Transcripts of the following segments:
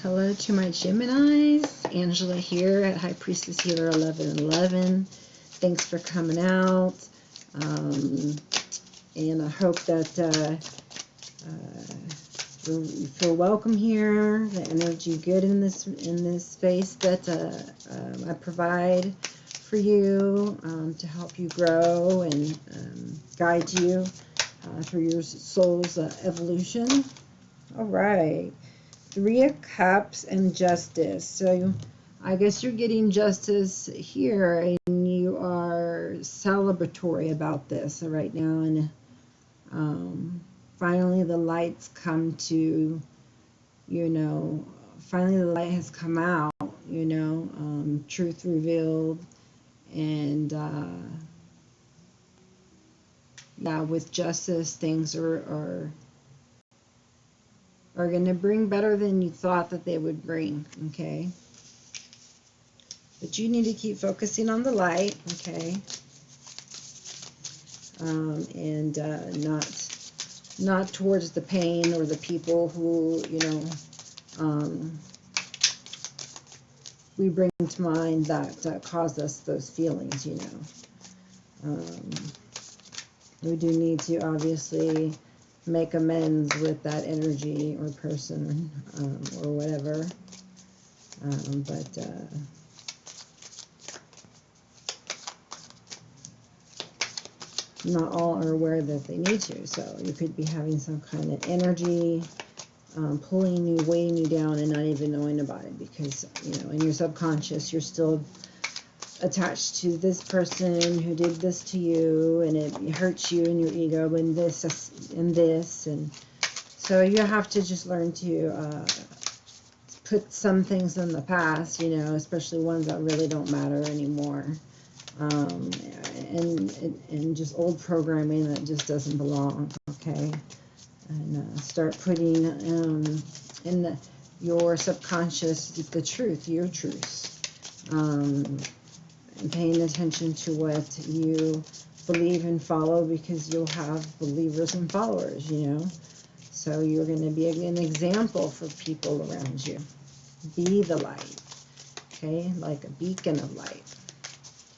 Hello to my Geminis. Angela here at High Priestess Healer 1111. Thanks for coming out. And I hope that you feel welcome here. The energy good in this space that I provide for you to help you grow and guide you through your soul's evolution. All right. 3 of Cups and Justice. So I guess you're getting justice here, and you are celebratory about this right now. And finally the lights come to, finally the light has come out, truth revealed. And yeah, with justice, things are going to bring better than you thought that they would bring, okay? But you need to keep focusing on the light, okay? And not towards the pain or the people who, we bring to mind that cause us those feelings, We do need to obviously make amends with that energy or person or whatever. But not all are aware that they need to. So you could be having some kind of energy pulling you, weighing you down, and not even knowing about it, because in your subconscious you're still attached to this person who did this to you, and it hurts you in your ego, and this, and so you have to just learn to put some things in the past, especially ones that really don't matter anymore, and just old programming that just doesn't belong, okay? And start putting in your subconscious the truth, your truths. And paying attention to what you believe and follow, because you'll have believers and followers, So you're going to be an example for people around you. Be the light, okay? Like a beacon of light,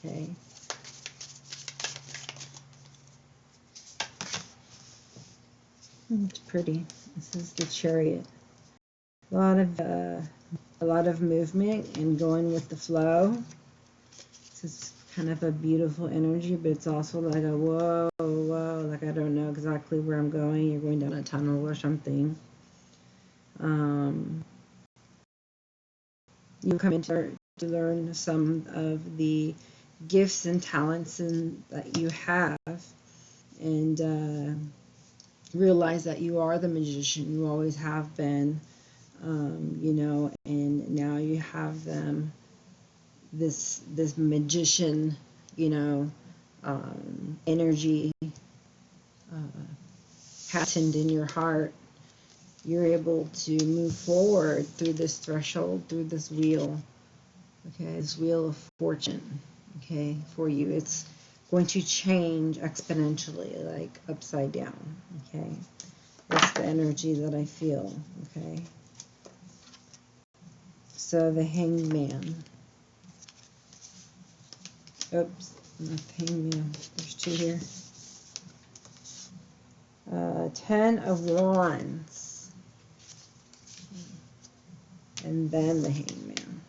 okay? It's pretty. This is the Chariot. A lot of movement and going with the flow. It's kind of a beautiful energy, but it's also like a whoa, like I don't know exactly where I'm going. You're going down a tunnel or something. You come in to learn some of the gifts and talents that you have, and realize that you are the magician. You always have been, and now you have them. This magician, energy patterned in your heart. You're able to move forward through this threshold, through this wheel, okay, this wheel of fortune, okay, for you. It's going to change exponentially, like upside down, okay? That's the energy that I feel, okay? So the Hanged Man. Oops, not the Hanged Man. There's 2 here. 10 of Wands. And then the Hanged Man.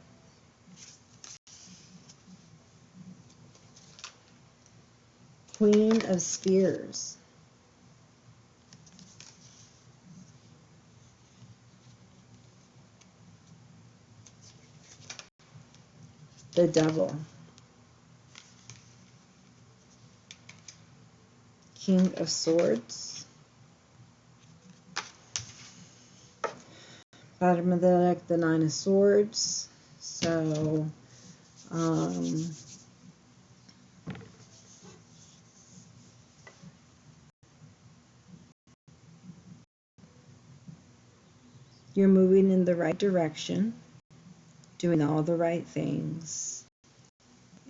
Queen of Spears. The Devil. King of Swords. Bottom of the deck, the 9 of Swords. So, you're moving in the right direction, doing all the right things,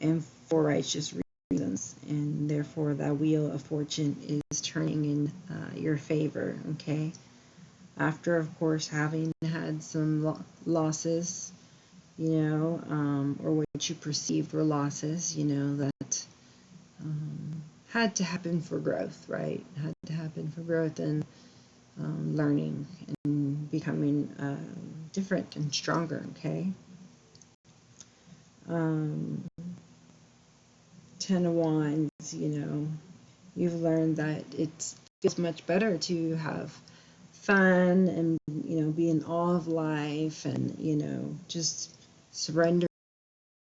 and for righteous reasons, and therefore that wheel of fortune is turning in your favor, okay? after, of course, having had some losses, you know, or what you perceived were losses, you know, that had to happen for growth, right? Had to happen for growth and learning and becoming different and stronger, okay? 10 of Wands, you know, you've learned that it feels much better to have fun and, you know, be in awe of life and, you know, just surrender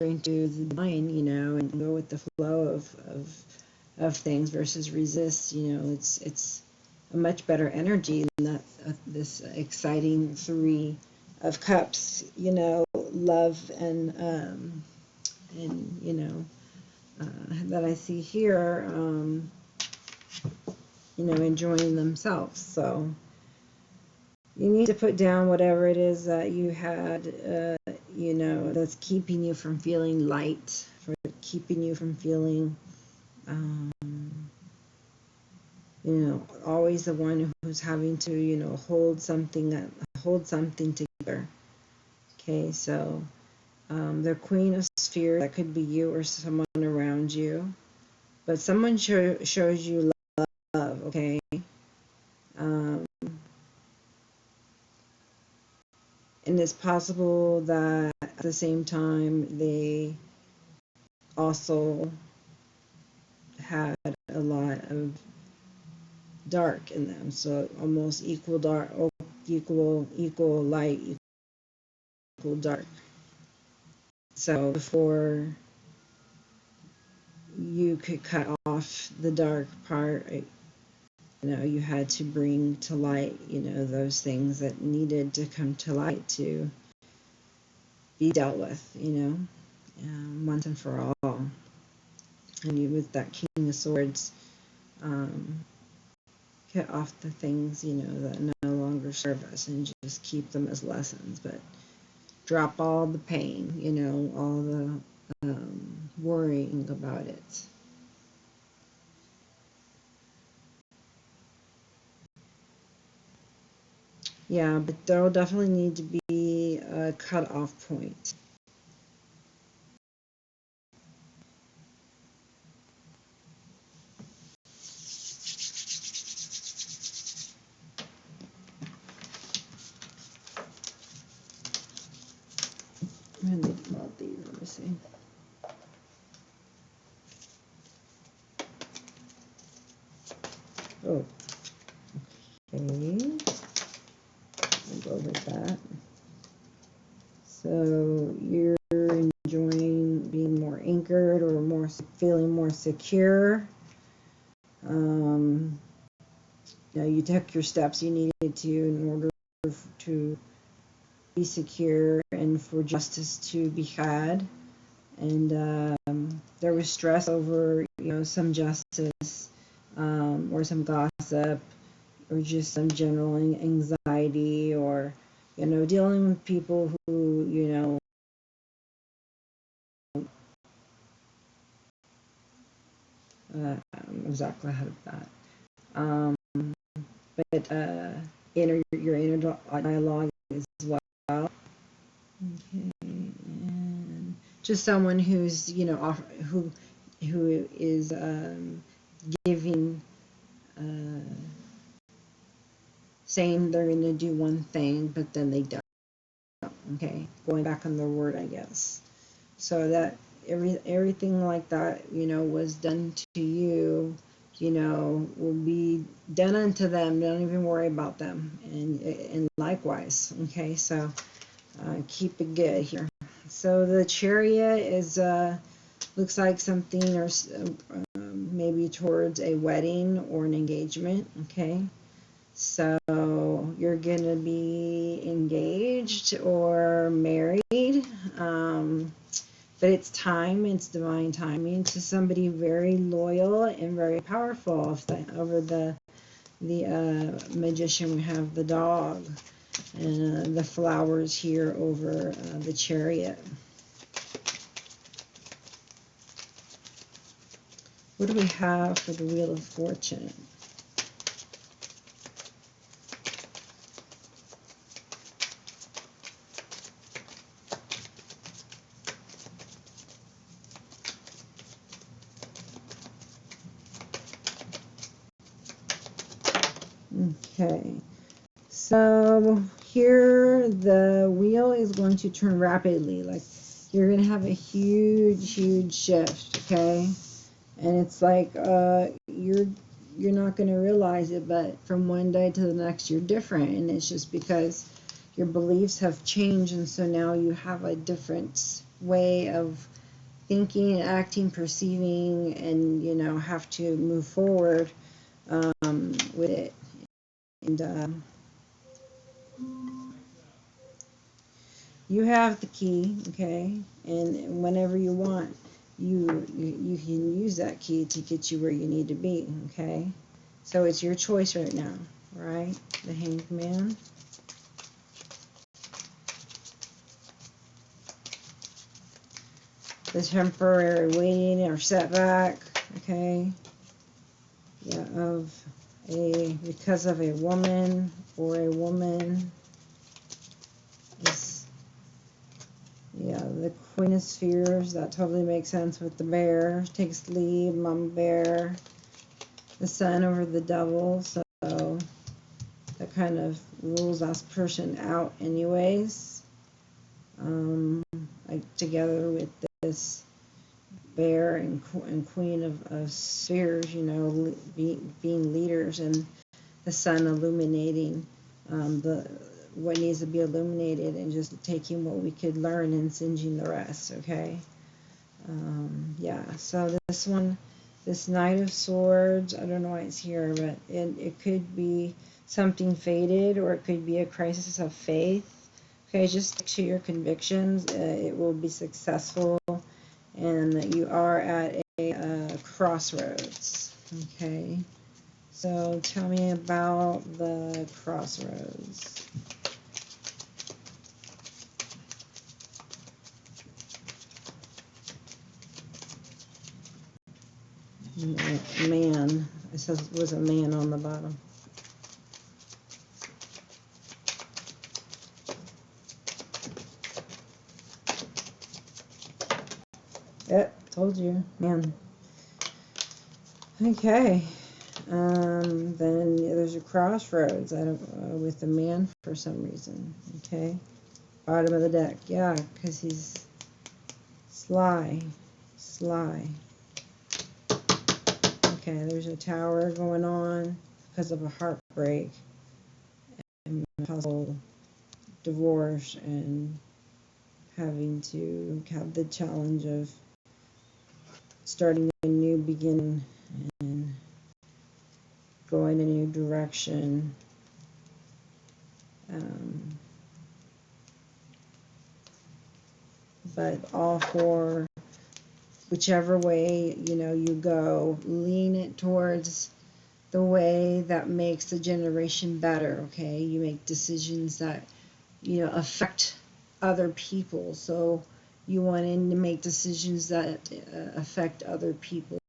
to the divine, you know, and go with the flow of things versus resist. You know, it's a much better energy than that this exciting Three of Cups, you know, love and you know, that I see here, you know, enjoying themselves. So you need to put down whatever it is that you had, you know, that's keeping you from feeling light, for keeping you from feeling, you know, always the one who's having to, you know, hold something together. Okay, so the Queen of Spheres, that could be you or someone around you, but someone shows you love, okay? And it's possible that at the same time they also had a lot of dark in them, so almost equal dark, equal light, equal dark. So before you could cut off the dark part, you know, you had to bring to light, you know, those things that needed to come to light to be dealt with, you know, once and for all. And you, with that King of Swords, cut off the things, you know, that no longer serve us and just keep them as lessons, but drop all the pain, you know, all the worrying about it. Yeah, but there'll definitely need to be a cut-off point. I'm going to think about these, let me see. Oh, okay. We'll go with that. So you're enjoying being more anchored or more feeling more secure. You know, you took your steps you needed to in order to be secure and for justice to be had. And there was stress over, you know, some justice or some gossip or just some general anxiety or, you know, dealing with people who, you know, exactly how to that. But your inner dialogue as well. Okay, and just someone who's, you know, who is giving, saying they're going to do one thing, but then they don't. Okay, going back on their word, I guess. So that everything like that, you know, was done to you, you know, will be done unto them. Don't even worry about them. And likewise, okay, so keep it good here. So the Chariot is looks like something or maybe towards a wedding or an engagement, okay? So you're gonna be engaged or married, but it's time, it's divine timing to somebody very loyal and very powerful. Over the Magician, we have the dog, and the flowers here over the Chariot. What do we have for the Wheel of Fortune? Okay. So here the wheel is going to turn rapidly. Like you're going to have a huge shift, okay? And it's like you're not going to realize it, but from one day to the next you're different, and it's just because your beliefs have changed, and so now you have a different way of thinking, acting, perceiving, and you know, have to move forward with it. And you have the key, okay, and whenever you want, you can use that key to get you where you need to be, okay? So it's your choice right now, right? The Hanged Man. The temporary waiting or setback, okay? Yeah, because of a woman or a woman. Yeah, the Queen of Spheres, that totally makes sense with the bear. Takes the lead, Mama Bear. The Sun over the Devil, so that kind of rules that person out anyways. Like together with this bear and Queen of Spheres, you know, being leaders, and the Sun illuminating what needs to be illuminated, and just taking what we could learn and singeing the rest, okay? Yeah, so this one, this Knight of Swords, I don't know why it's here, but it could be something faded, or it could be a crisis of faith. Okay, just stick to your convictions. It will be successful, and you are at a crossroads. Okay, so tell me about the crossroads. Man, it says it was a man on the bottom. Yep, told you, man. Okay, then there's a crossroads. I don't with the man for some reason. Okay, bottom of the deck. Yeah, because he's sly. Okay, there's a tower going on because of a heartbreak and puzzle, divorce, and having to have the challenge of starting a new beginning and going a new direction. But all for whichever way, you know, you go, lean it towards the way that makes the generation better, okay? You make decisions that, you know, affect other people. So you want to make decisions that affect other people,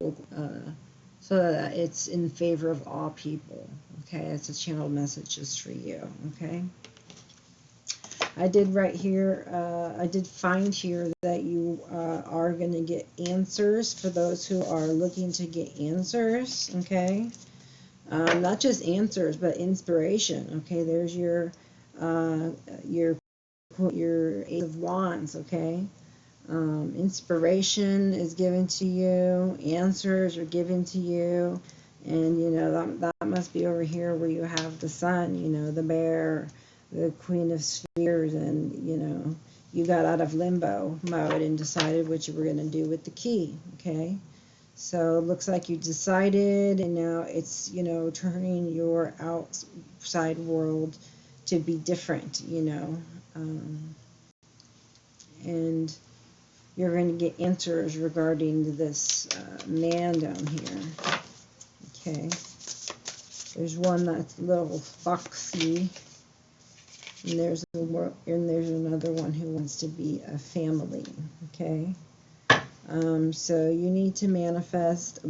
so that it's in favor of all people, okay? It's a channeled message just for you, okay? I did right here, I did find here that you are going to get answers for those who are looking to get answers, okay? Not just answers, but inspiration, okay? There's your Ace of Wands, okay? Inspiration is given to you, answers are given to you, and you know that must be over here where you have the Sun, you know, the bear, the Queen of Spheres, and you know, you got out of limbo mode and decided what you were going to do with the key, okay? So it looks like you decided, and now it's, you know, turning your outside world to be different, you know, and you're going to get answers regarding this man down here. Okay, there's one that's a little foxy, and there's another one who wants to be a family. Okay, so you need to manifest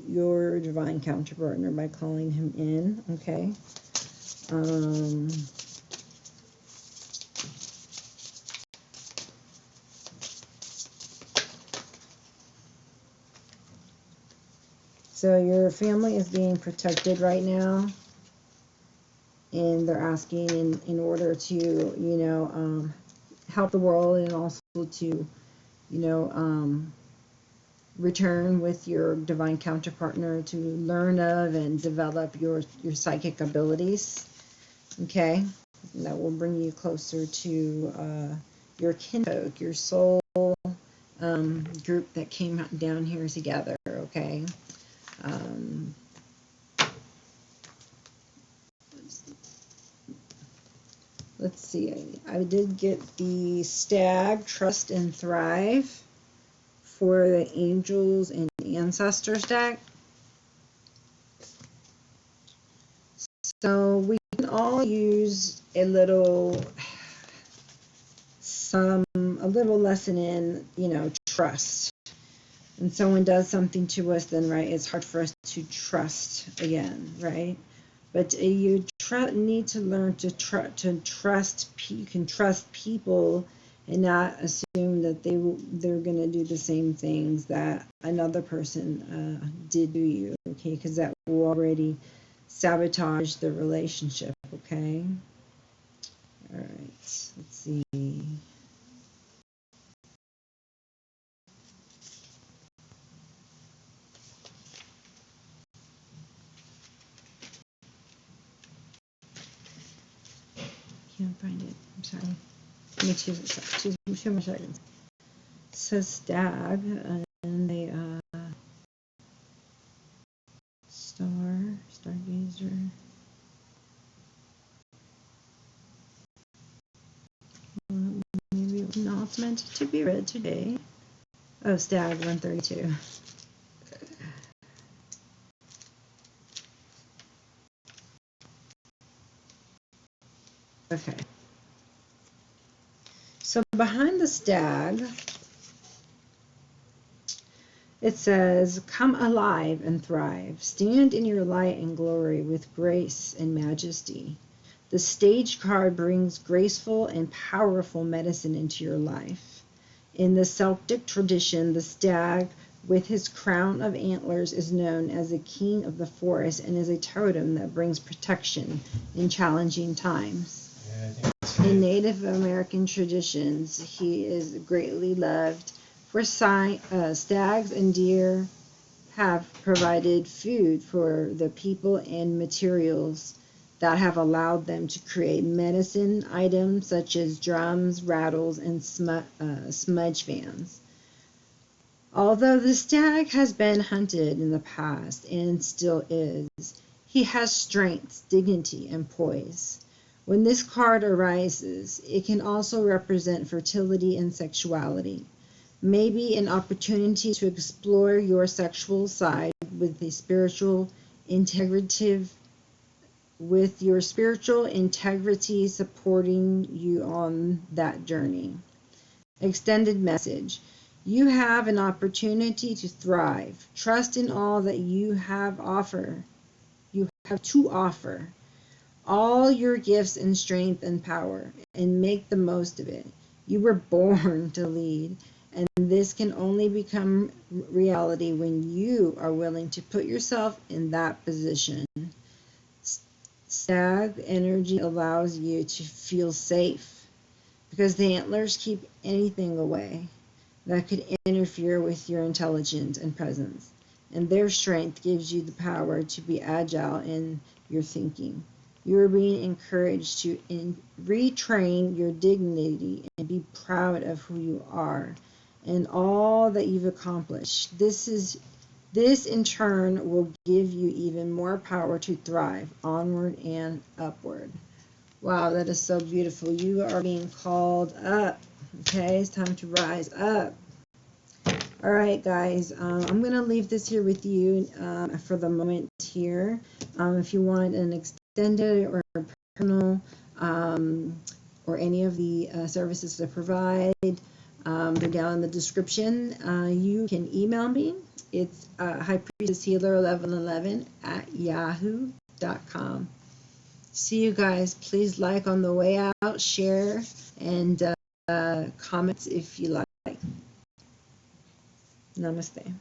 your divine counterpartner by calling him in. Okay. So your family is being protected right now. and they're asking in order to, you know, help the world, and also to, you know, return with your divine counterpartner to learn of and develop your psychic abilities. Okay, and that will bring you closer to your kinfolk, your soul group that came down here together. Okay. Let's see. I did get the stag, trust and thrive, for the angels and ancestors deck. So we can all use a little lesson in, you know, trust. When someone does something to us, then, right, it's hard for us to trust again, right? But you need to learn to trust. You can trust people and not assume that they're going to do the same things that another person did to you, okay? Because that will already sabotage the relationship, okay? All right, let's see. Can't find it. I'm sorry. Give me two more seconds. It says stag, and they stargazer. Maybe no, it's meant to be read today. Oh, stag 132. Okay. So behind the stag, it says, come alive and thrive. Stand in your light and glory with grace and majesty. The stage card brings graceful and powerful medicine into your life. In the Celtic tradition, the stag with his crown of antlers is known as the king of the forest and is a totem that brings protection in challenging times. In Native American traditions, he is greatly loved, for stags and deer have provided food for the people and materials that have allowed them to create medicine items such as drums, rattles, and smudge fans. Although the stag has been hunted in the past and still is, he has strength, dignity, and poise. When this card arises, it can also represent fertility and sexuality. Maybe an opportunity to explore your sexual side with your spiritual integrity supporting you on that journey. Extended message. You have an opportunity to thrive. Trust in all that you have to offer. All your gifts and strength and power, and make the most of it. You were born to lead, and this can only become reality when you are willing to put yourself in that position. Stag energy allows you to feel safe because the antlers keep anything away that could interfere with your intelligence and presence, and their strength gives you the power to be agile in your thinking. You are being encouraged to retrain your dignity and be proud of who you are and all that you've accomplished. This in turn will give you even more power to thrive onward and upward. Wow, that is so beautiful. You are being called up. Okay, it's time to rise up. All right, guys, I'm going to leave this here with you for the moment here. If you want an extended or personal or any of the services that I provide, they're down in the description. You can email me. It's highpriestesshealer1111@yahoo.com. See you guys. Please like on the way out, share, and comments if you like. Namaste.